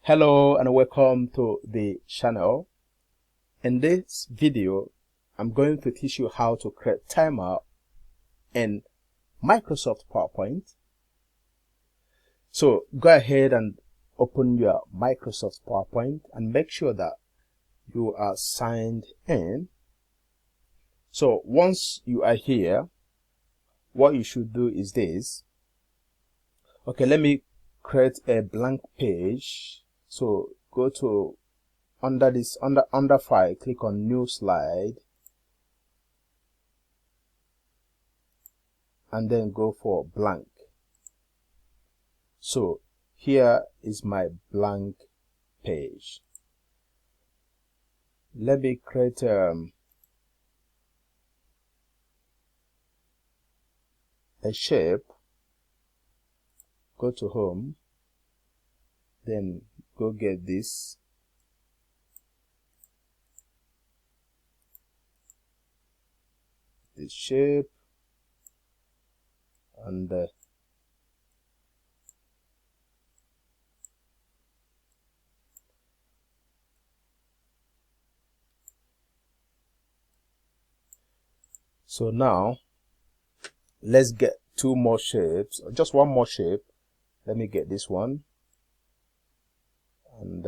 Hello and welcome to the channel. In this video, I'm going to teach you how to create timer in Microsoft PowerPoint. So go ahead and open your Microsoft PowerPoint and make sure that you are signed in. So once you are here, what you should do is this. Okay, let me create a blank page. So go to under file, click on new slide and then go for blank. So here is my blank page. Let me create a shape. Go to home, then go get this shape and so now let's get two more shapes, or just one more shape. Let me get this one and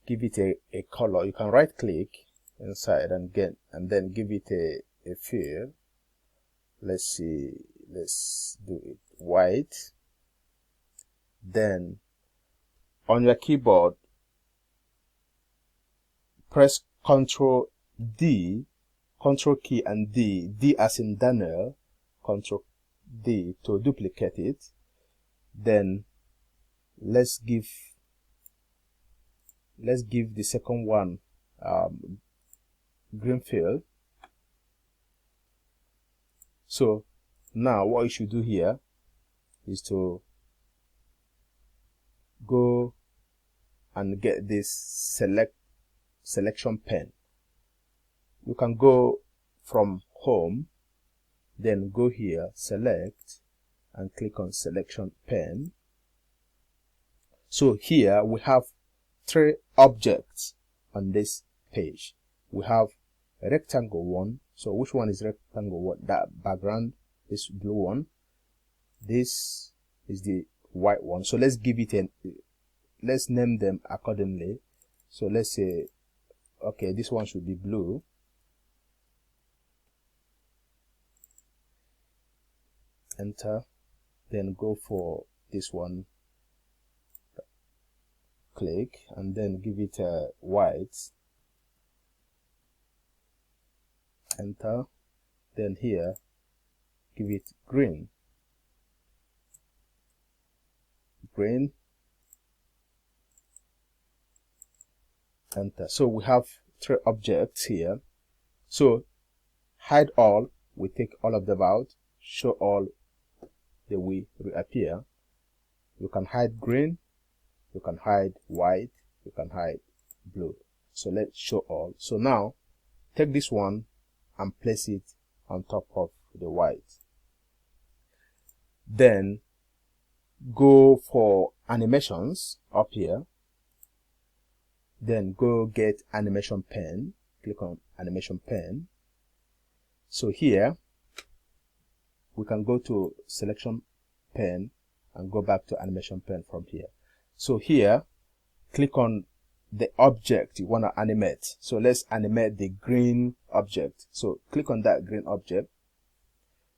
give it a color. You can right click inside and then give it a fill. Let's see, let's do it white. Then on your keyboard press Ctrl key and D as in Daniel, Ctrl D to duplicate it. Then let's give the second one green fill. So now what you should do here is to go and get this selection pen. You can go from home, then go here, select and click on selection pen. So here we have three objects on this page. We have a rectangle one. So which one is rectangle one? That background, this blue one. This is the white one. So let's give it let's name them accordingly. So let's say, okay, this one should be blue. Enter, then go for this one, click and then give it a white. Enter, then here give it green. Enter. So we have three objects here. So hide all, we take all of them out. Show all, they will reappear. You can hide green, you can hide white, you can hide blue. So let's show all. So now take this one and place it on top of the white. Then go for animations up here. Then go get animation pen. Click on animation pen. So here we can go to selection pen and go back to animation pen from here. So here click on the object you want to animate. So let's animate the green object. So click on that green object.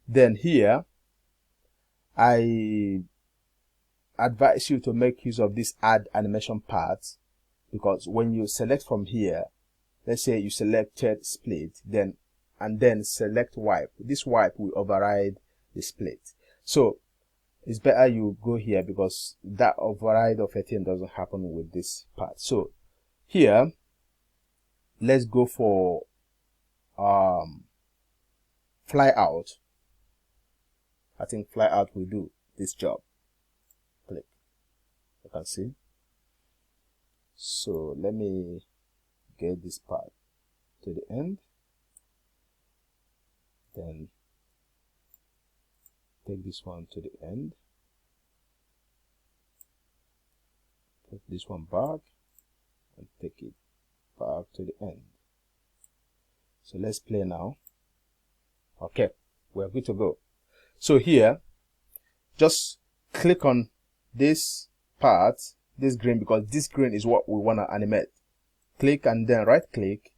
Then here I advise you to make use of this add animation path, because when you select from here, let's say you selected split, then select wipe, this wipe will override the split. So it's better you go here, because that override of a thing doesn't happen with this part. So here let's go for fly out. I think fly out will do this job. Click, you can see. So let me get this part to the end, then take this one to the end, Put this one back and take it back to the end. So let's play now. Okay, we're good to go. So here, just click on this part, this green, because this green is what we want to animate. Click and then right click,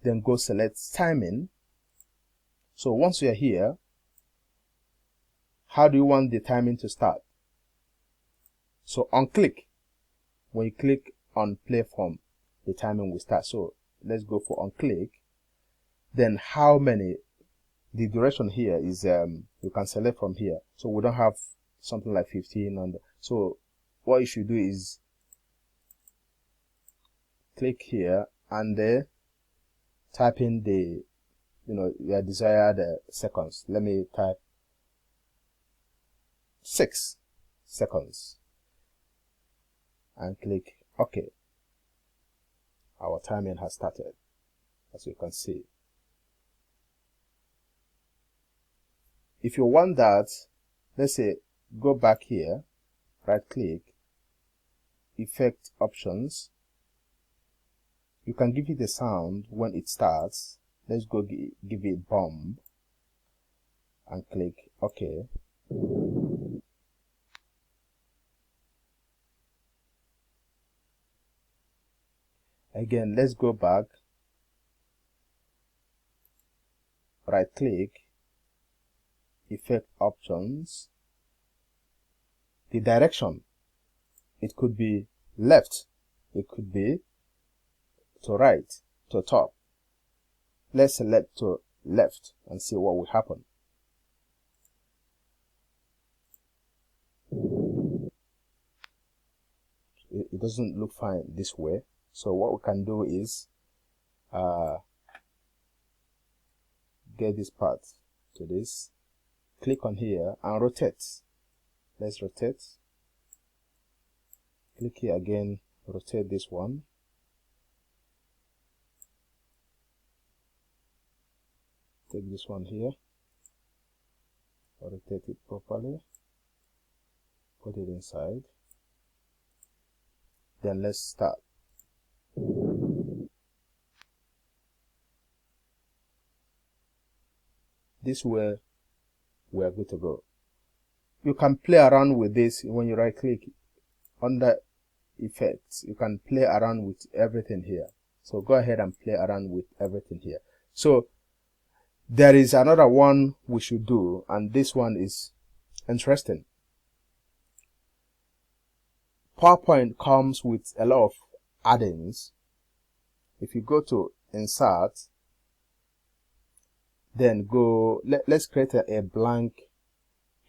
then go select timing. So once you're here, how do you want the timing to start? So on click. When you click on play from, the timing will start. So let's go for on click. Then how many, the duration here is you can select from here. So we don't have something like 15 on the, so what you should do is click here and type in the your desired seconds. Let me type 6 seconds and click OK. Our timing has started, as you can see. If you want that, let's say go back here, right click, effect options. You can give it a sound when it starts. Let's go give it bomb and click OK. Again, let's go back, right click, effect options. The direction, it could be left, it could be to right, to top. Let's select to left and see what will happen. It doesn't look fine this way. So what we can do is get this part to this, click on here and rotate. Let's rotate. Click here again, rotate this one. Take this one here, rotate it properly, put it inside. Then let's start. This way we are good to go. You can play around with this when you right click under effects. You can play around with everything here. So go ahead and play around with everything here. So there is another one we should do, and this one is interesting. PowerPoint comes with a lot of add-ins. If you go to insert, then go, let's create a blank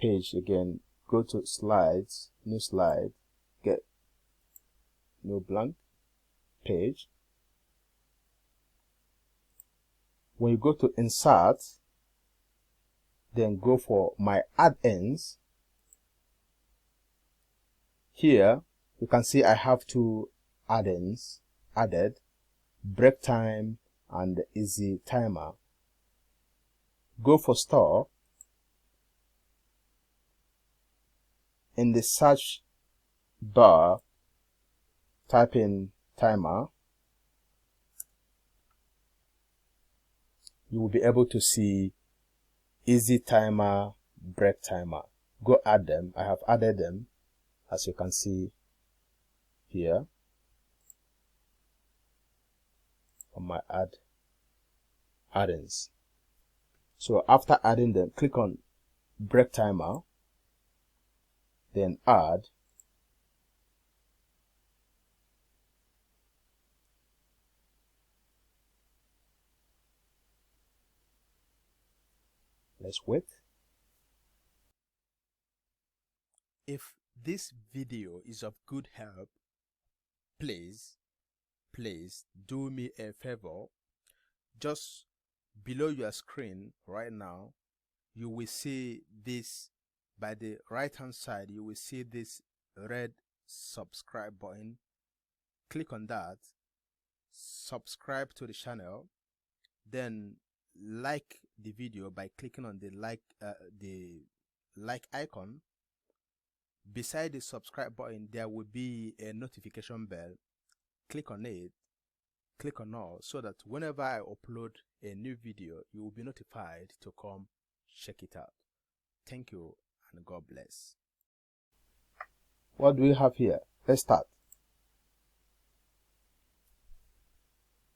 page again. Go to slides, new slide, get new blank page. When you go to insert, then go for my add-ins. Here you can see I have 2 add-ins added, break time and easy timer. Go for store. In the search bar, type in timer. You will be able to see easy timer, break timer. Go add them. I have added them, as you can see here on my add-ins. So after adding them, click on break timer, then add. Let's wait. If this video is of good help, please do me a favor. Just below your screen right now, you will see this, by the right hand side, you will see this red subscribe button. Click on that, subscribe to the channel, then like the video by clicking on the like icon. beside the subscribe button there will be a notification bell. Click on it, click on all, so that whenever I upload a new video you will be notified to come check it out. Thank you and God bless. What do we have here? Let's start.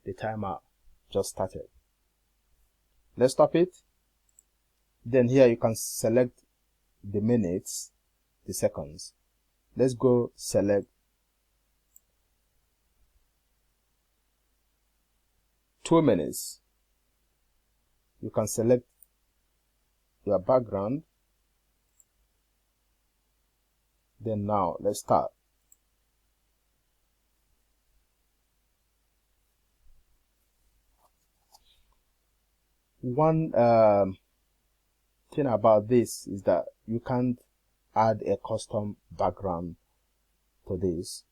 The timer just started. Let's stop it. Then here you can select the minutes, the seconds. Let's go select 2 minutes. You can select your background. Then now let's start. One thing about this is that you can't add a custom background to this.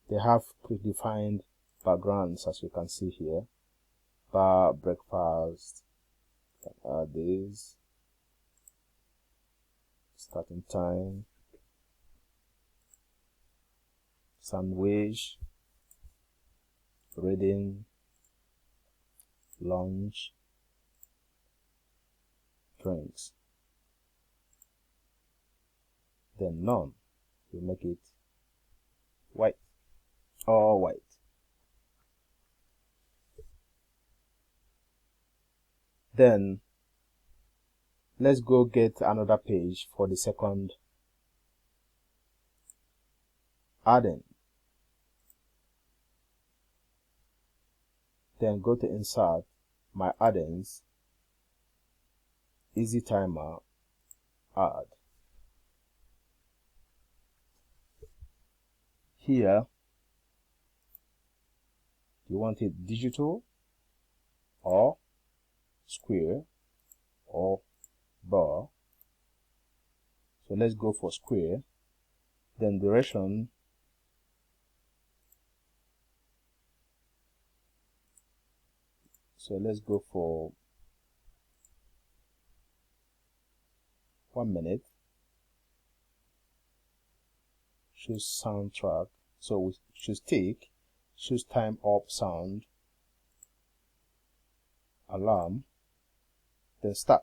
They have predefined backgrounds, as you can see here. Bar, breakfast, you can add this, starting time, sandwich, reading, lunch, drinks. Then none, you make it white, all white. Then let's go get another page for the second add-in. Then go to insert my add-ins, easy timer, add. Here you want it digital or square or bar. So let's go for square. Then duration, so let's go for 1 minute. Choose soundtrack, so we choose tick, choose time up sound, alarm, then start.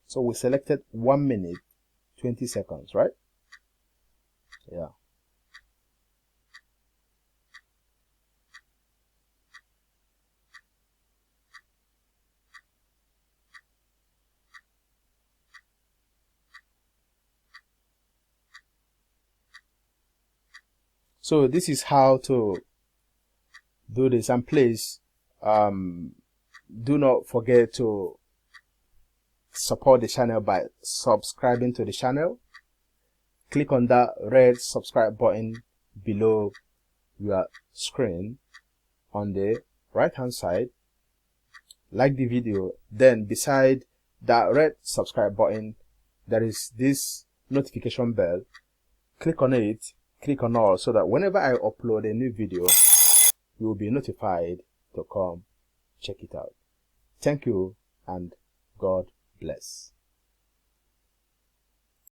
So we selected 1 minute 20 seconds, right? Yeah. So this is how to do this. And please do not forget to support the channel by subscribing to the channel. Click on that red subscribe button below your screen on the right hand side. Like the video. Then beside that red subscribe button there is this notification bell. Click on it, click on all, so that whenever I upload a new video you will be notified to come check it out. Thank you and God bless.